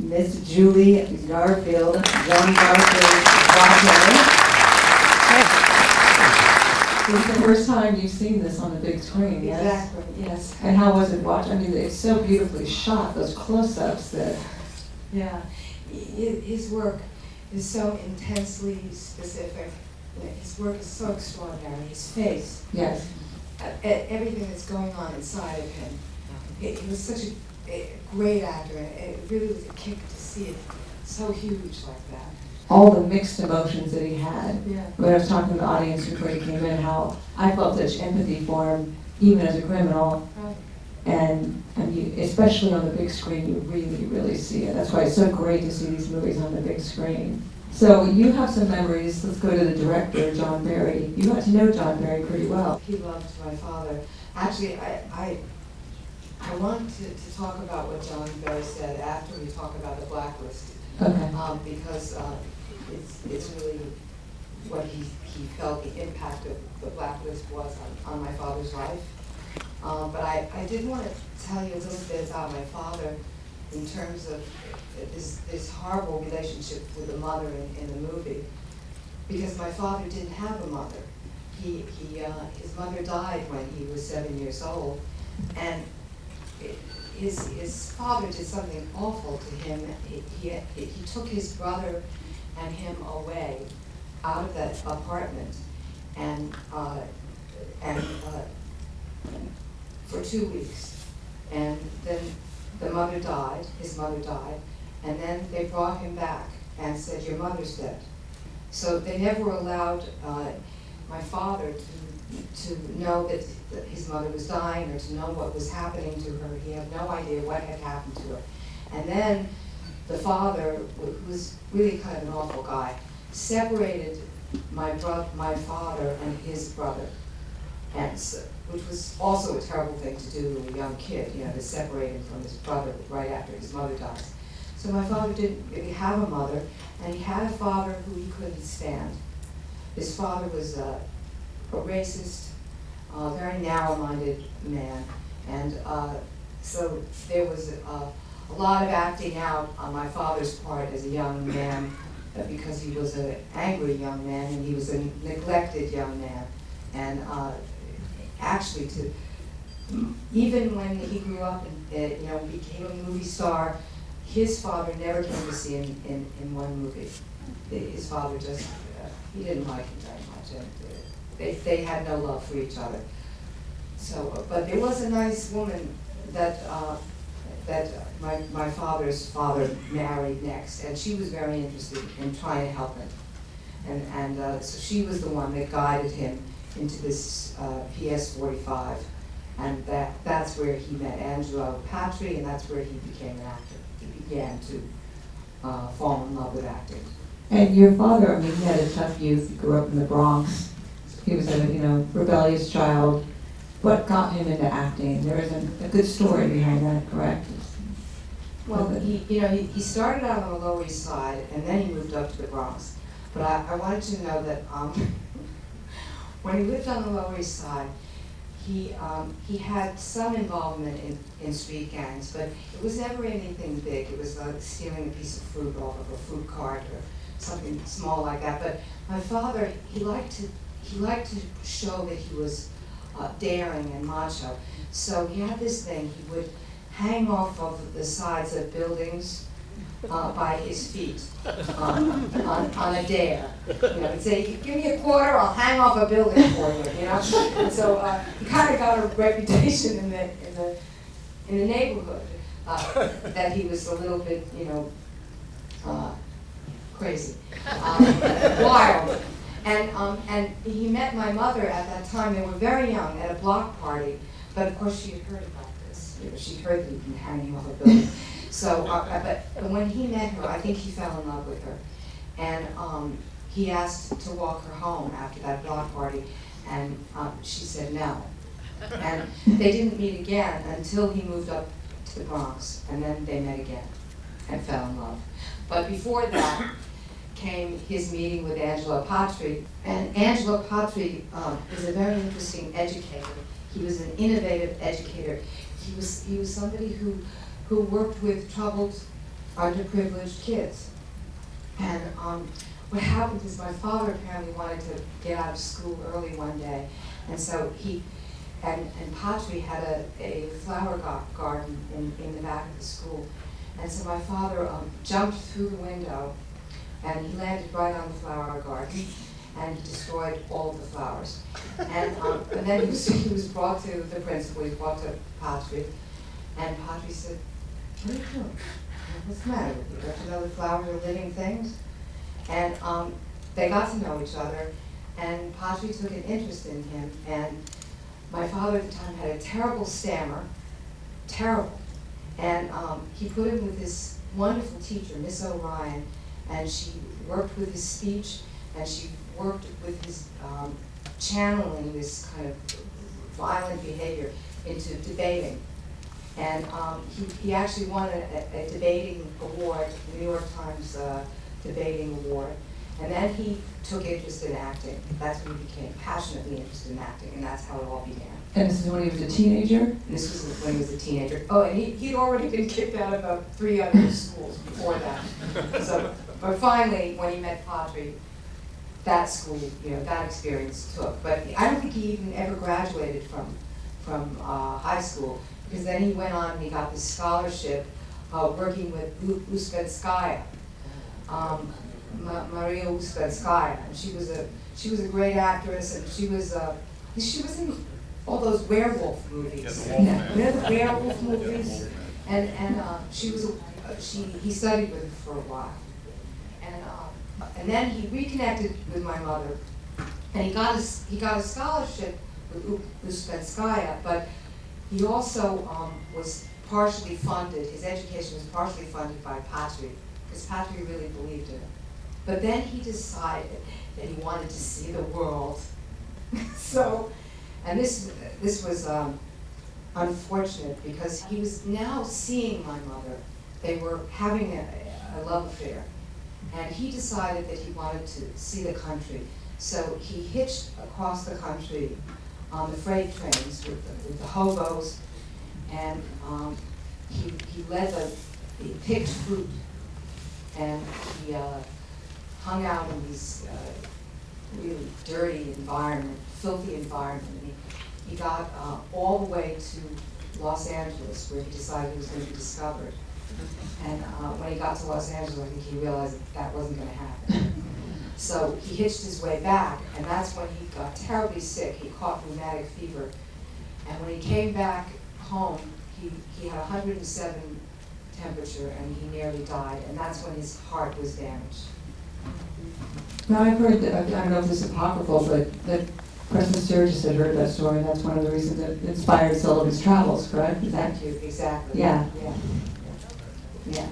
Miss Julie Garfield, John Garfield's daughter. This is the first time you've seen this on the big screen, yes? Exactly, yes. And how was it watched? I mean, it's so beautifully shot, those close-ups that... Yeah, his work is so intensely specific. His work is so extraordinary. His face, Yes. Everything that's going on inside of him. He was such a great actor. It really was a kick to see it so huge like that. All the mixed emotions that he had. Yeah. When I was talking to the audience before he came in, how I felt such empathy for him, even as a criminal. Right. And you, especially on the big screen, you really, really see it. That's why it's so great to see these movies on the big screen. So you have some memories. Let's go to the director, John Barry. You got to know John Barry pretty well. He loved my father. Actually, I want to talk about what John Barry said after we talk about the blacklist. Okay. Because it's really what he felt the impact of the blacklist was on my father's life. But I did want to tell you a little bit about my father in terms of this horrible relationship with the mother in the movie. Because my father didn't have a mother. His mother died when he was 7 years old. And his father did something awful to him. He took his brother and him away out of that apartment, and for 2 weeks. And then the mother died, his mother died, and then they brought him back and said, "Your mother's dead." So they never allowed my father to know that his mother was dying or to know what was happening to her. He had no idea what had happened to her. And then the father, who was really kind of an awful guy, separated my father and his brother, and so, which was also a terrible thing to do to a young kid, to separate him from his brother right after his mother dies. So my father didn't really have a mother, and he had a father who he couldn't stand. His father was a racist, very narrow-minded man, and so there was a lot of acting out on my father's part as a young man, because he was an angry young man and he was a neglected young man. And actually, even when he grew up and became a movie star, his father never came to see him in one movie. His father just, he didn't like him very much, and they had no love for each other. So, but there was a nice woman that my father's father married next, and she was very interested in trying to help him. And so she was the one that guided him into this PS-45, and that's where he met Angelo Patry, and that's where he became an actor. He began to fall in love with acting. And your father, I mean, he had a tough youth. He grew up in the Bronx. He was a rebellious child. What got him into acting? There is a good story behind that, correct? Well, he started out on the Lower East Side, and then he moved up to the Bronx. But I wanted you to know that when he lived on the Lower East Side, he had some involvement in street gangs, but it was never anything big. It was like stealing a piece of fruit off of a fruit cart or something small like that. But my father, he liked to show that he was daring and macho. So he had this thing. He would hang off of the sides of buildings by his feet on a dare. He'd say, "Give me a quarter, I'll hang off a building for you." And so he kind of got a reputation in the neighborhood that he was a little bit, crazy, wild. And he met my mother at that time. They were very young at a block party, but of course she had heard about this. She'd heard that he'd been hanging off a building. So, but when he met her, I think he fell in love with her, and he asked to walk her home after that block party, and she said no. And they didn't meet again until he moved up to the Bronx, and then they met again and fell in love. But before that came his meeting with Angelo Patry, and Angelo Patry is a very interesting educator. He was an innovative educator. He was somebody who worked with troubled underprivileged kids. And what happened is my father apparently wanted to get out of school early one day, and so and Patri had a flower garden in the back of the school. And so my father jumped through the window, and he landed right on the flower garden, and he destroyed all of the flowers. And then he was brought to the principal, he was brought to Patri, and Patri said, "What are you doing? What's the matter with you? Don't you know that flowers are living things?" And they got to know each other, and Patri took an interest in him. And my father at the time had a terrible stammer, terrible. And he put him with this wonderful teacher, Miss O'Ryan, and she worked with his speech, and she worked with his channeling this kind of violent behavior into debating. And he actually won a debating award, the New York Times debating award. And then he took interest in acting. That's when he became passionately interested in acting, and that's how it all began. And this is when he was a teenager? And this was when he was a teenager. Oh, and he'd already been kicked out of about 3 other schools before that. So, but finally, when he met Patri, that school, that experience took. But I don't think he even ever graduated from high school, because then he went on and he got this scholarship working with Uspetskaya. Maria Uspetskaya, and she was a great actress, and she was in all those werewolf movies. The werewolf movies, and he studied with her for a while, and then he reconnected with my mother, and he got a scholarship with Uspetskaya, but he also was partially funded. His education was partially funded by Patri, because Patri really believed in him. But then he decided that he wanted to see the world. So, and this was unfortunate, because he was now seeing my mother. They were having a love affair. And he decided that he wanted to see the country. So he hitched across the country on the freight trains with the hobos, and he picked fruit, and he hung out in these really dirty environment, filthy environment. And he got all the way to Los Angeles, where he decided he was going to be discovered. And when he got to Los Angeles, I think he realized that wasn't going to happen. So he hitched his way back, and that's when he got terribly sick. He caught rheumatic fever. And when he came back home, he had 107 temperature, and he nearly died. And that's when his heart was damaged. Now I've heard, I don't know if this is apocryphal, but that President Sturgis had heard that story, and that's one of the reasons that inspired Sullivan's Travels, correct? Thank you, exactly. Yeah. Yeah.